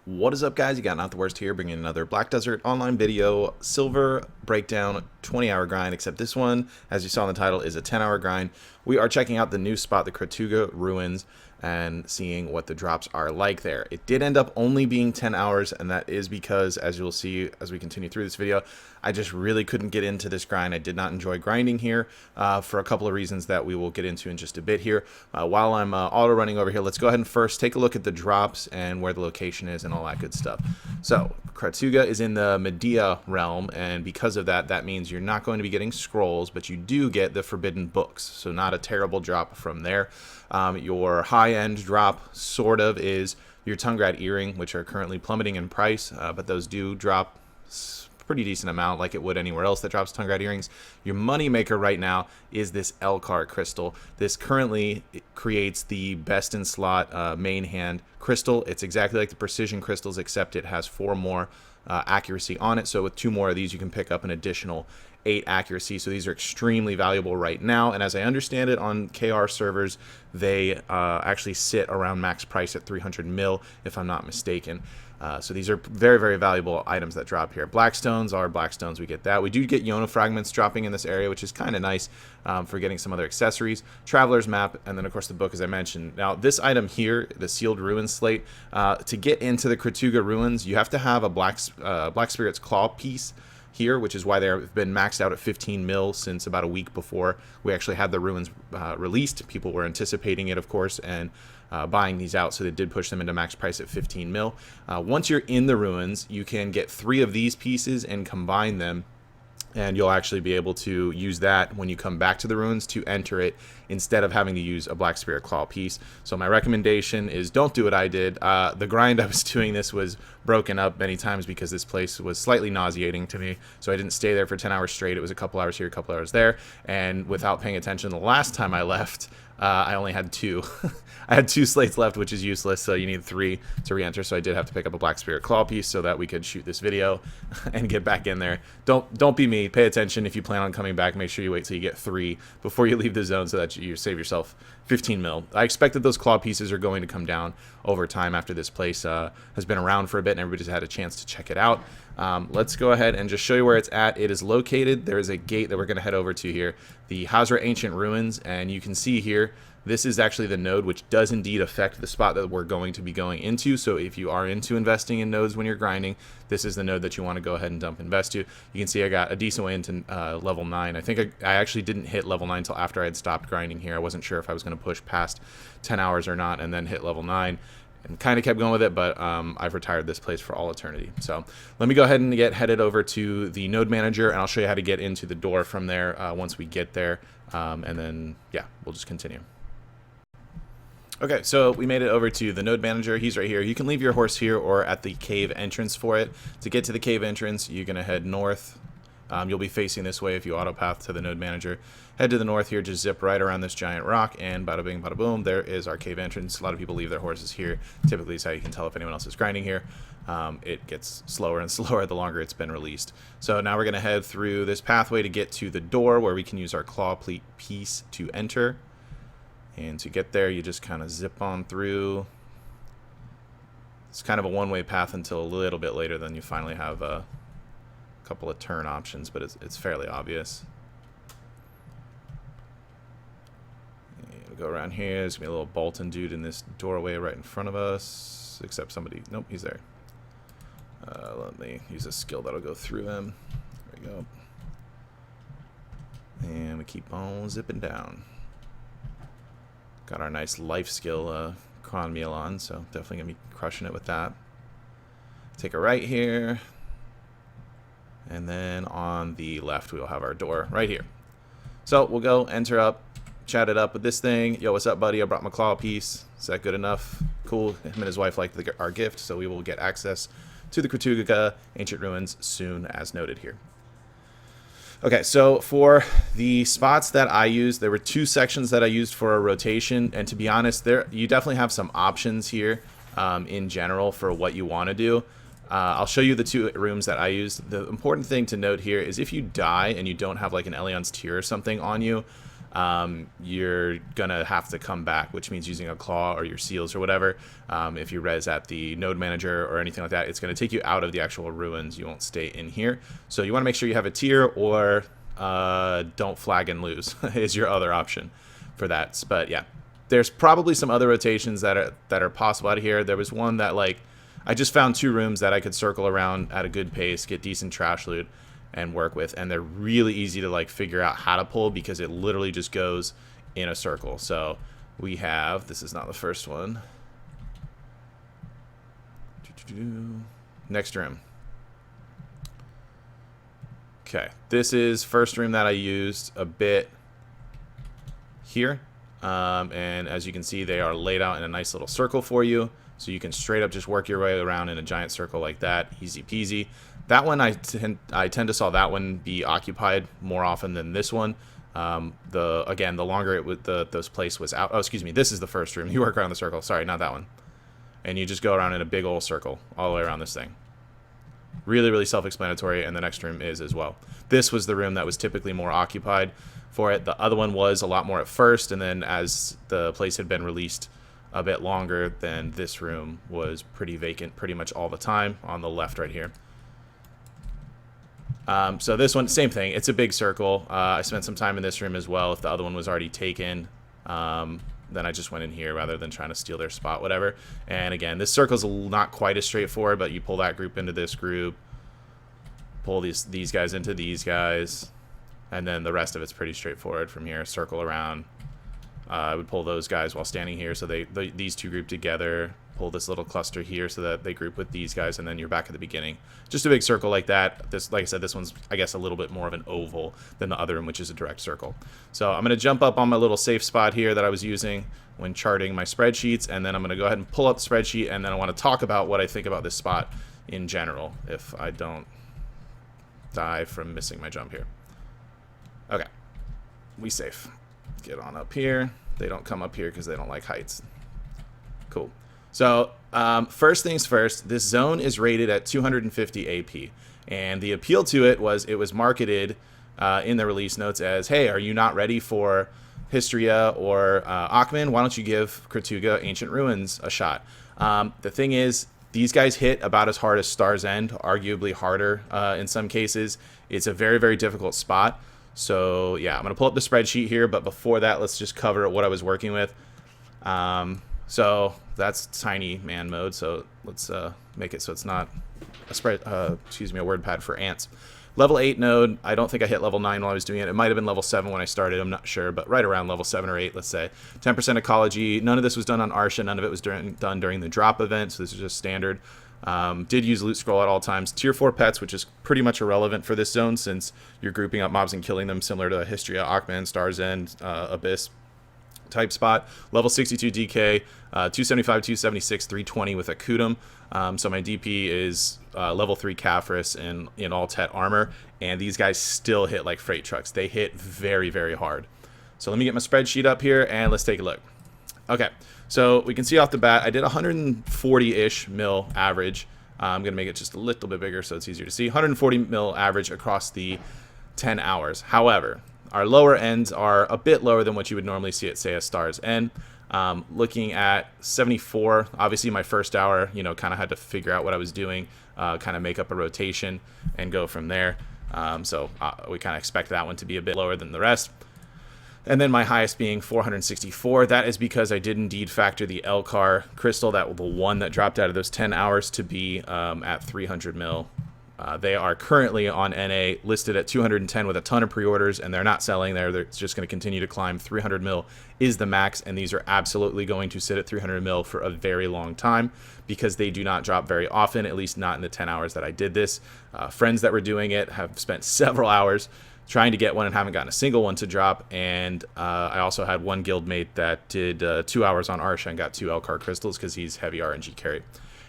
What is up, guys? You got Not the Worst here, bringing another Black Desert online video, silver breakdown, 20-hour grind, except this one, as you saw in the title, is a 10-hour grind. We are checking out the new spot, the Kratuga ruins, and seeing what the drops are like there. It did end up only being 10 hours, and that is because, as you'll see as we continue through this video, I just really couldn't get into this grind. I did not enjoy grinding here for a couple of reasons that we will get into in just a bit here. While I'm auto running over here, let's go ahead and first take a look at the drops and where the location is and all that good stuff. So Kratuga is in the BDO realm, and because of that, that means you're not going to be getting scrolls, but you do get the forbidden books. So not a terrible drop from there. Your high-end drop sort of is your Tungrad earring, which are currently plummeting in price, but those do drop pretty decent amount like it would anywhere else that drops Tungrad earrings. Your money maker right now is this Elcar crystal. This currently creates the best in slot main hand crystal. It's exactly like the precision crystals, except it has 4 more accuracy on it. So with 2 more of these, you can pick up an additional 8 accuracy. So these are extremely valuable right now, and as I understand it, on KR servers they actually sit around max price at 300 mil if I'm not mistaken. So these are very, very valuable items that drop here. Blackstones are Blackstones, we get that. We do get Yona fragments dropping in this area, which is kind of nice for getting some other accessories. Traveler's map, and then of course the book, as I mentioned. Now this item here, the sealed ruins slate, to get into the Kratuga ruins, you have to have a Black Spirit's Claw piece here, which is why they've been maxed out at 15 mil since about a week before we actually had the ruins released. People were anticipating it, of course, and buying these out, so they did push them into max price at 15 mil. Once you're in the ruins, you can get 3 of these pieces and combine them, and you'll actually be able to use that when you come back to the ruins to enter it, instead of having to use a Black Spirit Claw piece. So my recommendation is don't do what I did. The grind I was doing this was broken up many times because this place was slightly nauseating to me, so I didn't stay there for 10 hours straight. It was a couple hours here, a couple hours there, and without paying attention, the last time I left, I only had 2. I had 2 slates left, which is useless, so you need 3 to re-enter. So I did have to pick up a Black Spirit Claw piece so that we could shoot this video and get back in there. Don't be me. Pay attention. If you plan on coming back, make sure you wait till you get 3 before you leave the zone so that you save yourself 15 mil. I expect that those claw pieces are going to come down over time after this place has been around for a bit and everybody's had a chance to check it out. Let's go ahead and just show you where it's at. It is located. There is a gate that we're going to head over to here, the Hazra Ancient Ruins, and you can see here, this is actually the node which does indeed affect the spot that we're going to be going into. So if you are into investing in nodes when you're grinding, this is the node that you want to go ahead and dump invest to. You can see I got a decent way into level 9. I think I actually didn't hit level 9 until after I had stopped grinding here. I wasn't sure if I was going to push past 10 hours or not, and then hit level 9. And kind of kept going with it, but I've retired this place for all eternity. So let me go ahead and get headed over to the node manager, and I'll show you how to get into the door from there once we get there. And then, yeah, we'll just continue. Okay, so we made it over to the node manager. He's right here. You can leave your horse here or at the cave entrance for it. To get to the cave entrance, you're going to head north. You'll be facing this way if you auto path to the node manager. Head to the north here, just zip right around this giant rock, and bada bing, bada boom, there is our cave entrance. A lot of people leave their horses here. Typically, it's how you can tell if anyone else is grinding here. It gets slower and slower the longer it's been released. So now we're going to head through this pathway to get to the door where we can use our claw piece to enter. And to get there, you just kind of zip on through. It's kind of a one-way path until a little bit later, then you finally have a couple of turn options, but it's fairly obvious. And go around here. There's gonna be a little Bolton dude in this doorway right in front of us, except somebody, nope, he's there. Let me use a skill that'll go through him. There we go. And we keep on zipping down. Got our nice life skill cron meal on, so definitely gonna be crushing it with that. Take a right here, and then on the left we'll have our door right here. So we'll go enter up, chat it up with this thing. Yo, what's up, buddy? I brought my claw piece. Is that good enough? Cool. Him and his wife liked our gift, so we will get access to the Kratuga Ancient Ruins soon, as noted here. Okay, so for the spots that I used, there were 2 sections that I used for a rotation, and to be honest, you definitely have some options here in general for what you want to do. I'll show you the 2 rooms that I used. The important thing to note here is if you die and you don't have like an Elion's Tear or something on you, you're gonna have to come back, which means using a claw or your seals or whatever. If you res at the node manager or anything like that, it's gonna take you out of the actual ruins. You won't stay in here. So you want to make sure you have a tier, or don't flag and lose is your other option for that. But yeah, there's probably some other rotations that are possible out of here. There was one that, like, I just found 2 rooms that I could circle around at a good pace, get decent trash loot, and work with, and they're really easy to like figure out how to pull because it literally just goes in a circle. So we have, this is not the first one. Next room. Okay, this is first room that I used a bit here, and as you can see, they are laid out in a nice little circle for you, so you can straight up just work your way around in a giant circle like that, easy peasy. That one, I tend to saw that one be occupied more often than this one. Again, the longer it would, this place was out. Oh, excuse me, this is the first room. You work around the circle. Sorry, not that one. And you just go around in a big old circle all the way around this thing. Really, really self-explanatory, and the next room is as well. This was the room that was typically more occupied for it. The other one was a lot more at first, and then as the place had been released a bit longer, then this room was pretty vacant pretty much all the time on the left right here. So this one, same thing. It's a big circle. I spent some time in this room as well. If the other one was already taken, then I just went in here rather than trying to steal their spot, whatever. And again, this circle's not quite as straightforward, but you pull that group into this group, pull these guys into these guys, and then the rest of it's pretty straightforward from here. Circle around. I would pull those guys while standing here, so these 2 group together. Pull this little cluster here so that they group with these guys, and then you're back at the beginning. Just a big circle like that. This, like I said, this one's, I guess, a little bit more of an oval than the other one, which is a direct circle. So I'm going to jump up on my little safe spot here that I was using when charting my spreadsheets, and then I'm going to go ahead and pull up the spreadsheet, and then I want to talk about what I think about this spot in general, if I don't die from missing my jump here. Okay, we safe. Get on up here. They don't come up here because they don't like heights. Cool. So first things first, this zone is rated at 250 AP, and the appeal to it was marketed in the release notes as, hey, are you not ready for Histria or Akhman? Why don't you give Kratuga Ancient Ruins a shot? The thing is, these guys hit about as hard as Star's End, arguably harder in some cases. It's a very, very difficult spot. So yeah, I'm going to pull up the spreadsheet here, but before that, let's just cover what I was working with. So that's tiny man mode. So let's make it so it's not a word pad for ants. Level 8 node. I don't think I hit level 9 while I was doing it. It might have been level 7 when I started. I'm not sure, but right around level 7 or 8, let's say. 10% ecology. None of this was done on Arsha. None of it was done during the drop event. So this is just standard. Did use loot scroll at all times. Tier 4 pets, which is pretty much irrelevant for this zone since you're grouping up mobs and killing them, similar to Histria, Akhman, Star's End, Abyss type spot. Level 62 DK, 275, 276, 320 with a Kutum. So my DP is level 3 Caphras in all Tet armor, and these guys still hit like freight trucks. They hit very, very hard. So let me get my spreadsheet up here and let's take a look. Okay, so we can see off the bat, I did 140-ish mil average. I'm going to make it just a little bit bigger so it's easier to see. 140 mil average across the 10 hours. However, our lower ends are a bit lower than what you would normally see at, say, a Star's End. Looking at 74, obviously my first hour, kind of had to figure out what I was doing, kind of make up a rotation and go from there. So we kind of expect that one to be a bit lower than the rest. And then my highest being 464. That is because I did indeed factor the Elcar crystal, the one that dropped out of those 10 hours, to be at 300 mil. They are currently on NA listed at 210 with a ton of pre-orders, and they're not selling there. They're just going to continue to climb. 300 mil is the max, and these are absolutely going to sit at 300 mil for a very long time because they do not drop very often, at least not in the 10 hours that I did this. Friends that were doing it have spent several hours trying to get one and haven't gotten a single one to drop. And I also had one guildmate that did 2 hours on Arsha and got 2 Elcar crystals because he's heavy RNG carry.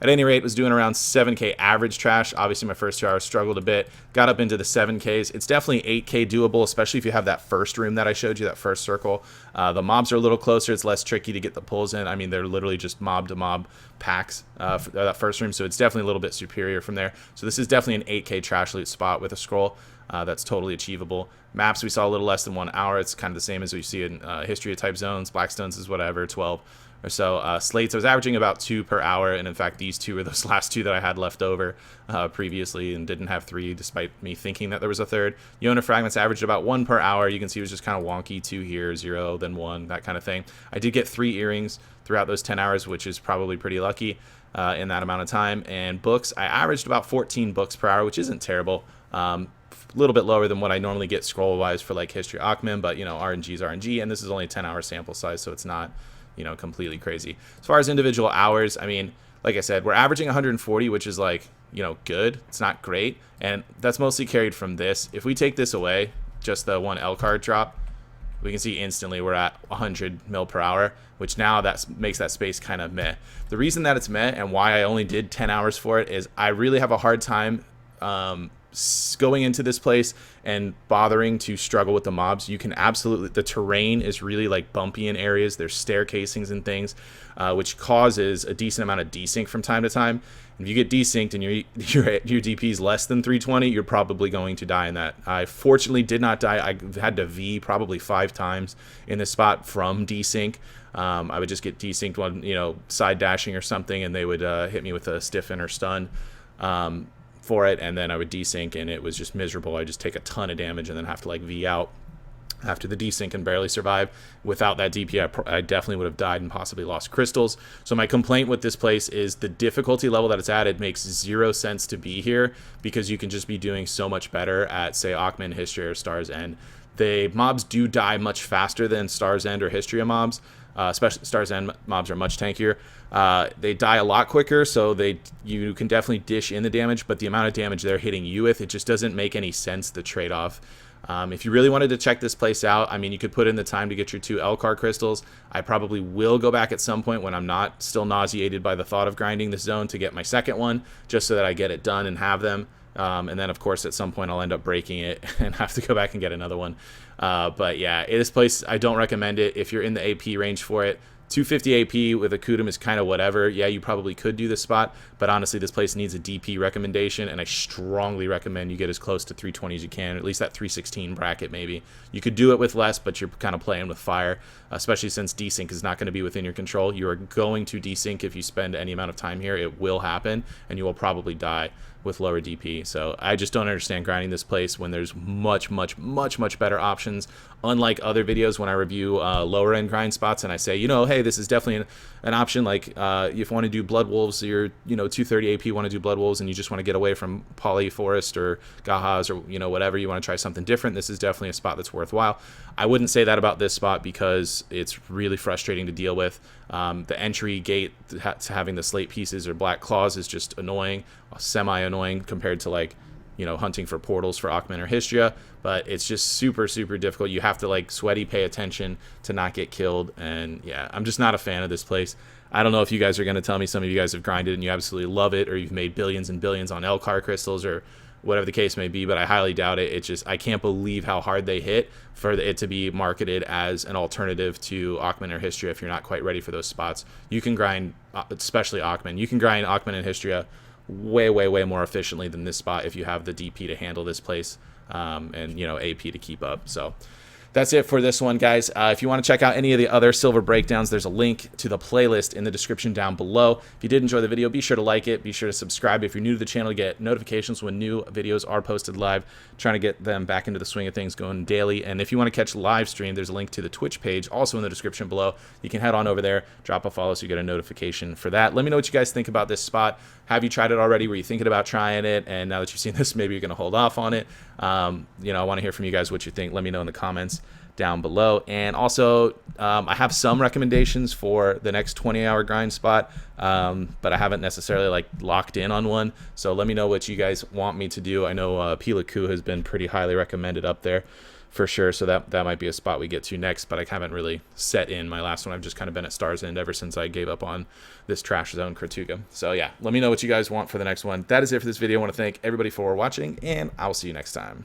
At any rate, was doing around 7K average trash. Obviously, my first 2 hours struggled a bit. Got up into the 7Ks. It's definitely 8K doable, especially if you have that first room that I showed you, that first circle. The mobs are a little closer. It's less tricky to get the pulls in. I mean, they're literally just mob-to-mob packs for that first room, so it's definitely a little bit superior from there. So this is definitely an 8K trash loot spot with a scroll. That's totally achievable. Maps, we saw a little less than 1 hour. It's kind of the same as we see in history type zones. Blackstones is whatever, 12 or so. Slates, I was averaging about 2 per hour, and in fact these 2 were those last 2 that I had left over previously and didn't have 3 despite me thinking that there was a third. Yona fragments averaged about 1 per hour. You can see it was just kind of wonky, 2 here, 0, then 1, that kind of thing. I did get 3 earrings throughout those 10 hours, which is probably pretty lucky in that amount of time. And books, I averaged about 14 books per hour, which isn't terrible. A little bit lower than what I normally get scroll wise for like history Akhman, but you know, RNG is RNG, and this is only a 10-hour sample size, so it's not, you know, completely crazy. As far as individual hours, I mean, like I said, we're averaging 140, which is like, you know, good. It's not great, and that's mostly carried from this. If we take this away, just the 1 L card drop, we can see instantly we're at 100 mil per hour, which now that makes that space kind of meh. The reason that it's meh and why I only did 10 hours for it is I really have a hard time going into this place and bothering to struggle with the mobs. You can absolutely, the terrain is really like bumpy in areas. There's stair casings and things, which causes a decent amount of desync from time to time. If you get desynced and your DP is less than 320, you're probably going to die in that. I fortunately did not die. I had to V probably 5 times in this spot from desync. I would just get desynced one, you know, side dashing or something, and they would hit me with a stiffen or stun for it, and then I would desync, and it was just miserable. I just take a ton of damage and then have to like V out after the desync and barely survive. Without that DP, I definitely would have died and possibly lost crystals. So my complaint with this place is the difficulty level that it's at. It makes 0 sense to be here because you can just be doing so much better at, say, Akhman, History, or Star's End. The mobs do die much faster than Star's End or Histria mobs. Especially Star's End mobs are much tankier. They die a lot quicker, so you can definitely dish in the damage, but the amount of damage they're hitting you with, it just doesn't make any sense, the trade-off. If you really wanted to check this place out, I mean, you could put in the time to get your 2 L-Car crystals. I probably will go back at some point when I'm not still nauseated by the thought of grinding this zone to get my second one, just so that I get it done and have them. And then, of course, at some point I'll end up breaking it and have to go back and get another one. But yeah, this place, I don't recommend it if you're in the AP range for it. 250 AP with a Kudum is kind of whatever. Yeah, you probably could do this spot, but honestly, this place needs a DP recommendation, and I strongly recommend you get as close to 320 as you can, or at least that 316 bracket maybe. You could do it with less, but you're kind of playing with fire, especially since desync is not going to be within your control. You are going to desync if you spend any amount of time here. It will happen, and you will probably die with lower DP. So I just don't understand grinding this place when there's much better options. Unlike other videos when I review lower end grind spots and I say, you know, hey, this is definitely an option. Like if you want to do Blood Wolves, you're, you know, 230 AP, want to do Blood Wolves, and you just want to get away from Poly Forest or Gahas or, you know, whatever, you want to try something different, this is definitely a spot that's worthwhile. I wouldn't say that about this spot because it's really frustrating to deal with. The entry gate to having the slate pieces or black claws is just annoying, semi-annoying compared to, like, you know, hunting for portals for Akhman or Histria, but it's just super difficult. You have to like sweaty pay attention to not get killed, and yeah, I'm just not a fan of this place. I don't know if you guys are going to tell me some of you guys have grinded and you absolutely love it, or you've made billions and billions on L-Car crystals or whatever the case may be, but I highly doubt it. It's just, I can't believe how hard they hit for it to be marketed as an alternative to Akhman or Histria if you're not quite ready for those spots. You can grind, especially Akhman, you can grind Akhman and Histria way more efficiently than this spot if you have the DP to handle this place and, you know, AP to keep up. So that's it for this one, guys. If you want to check out any of the other silver breakdowns, there's a link to the playlist in the description down below. If you did enjoy the video, be sure to like it. Be sure to subscribe if you're new to the channel to get notifications when new videos are posted live. Trying to get them back into the swing of things, going daily. And if you want to catch live stream, there's a link to the Twitch page also in the description below. You can head on over there, drop a follow so you get a notification for that. Let me know what you guys think about this spot. Have you tried it already? Were you thinking about trying it? And now that you've seen this, maybe you're going to hold off on it. You know, I want to hear from you guys what you think. Let me know in the comments down below. And also, I have some recommendations for the next 20-hour grind spot, but I haven't necessarily like locked in on one. So let me know what you guys want me to do. I know Pilaku has been pretty highly recommended up there for sure. So that might be a spot we get to next, but I haven't really set in my last one. I've just kind of been at Star's End ever since I gave up on this trash zone Kratuga. So yeah, let me know what you guys want for the next one. That is it for this video. I want to thank everybody for watching, and I'll see you next time.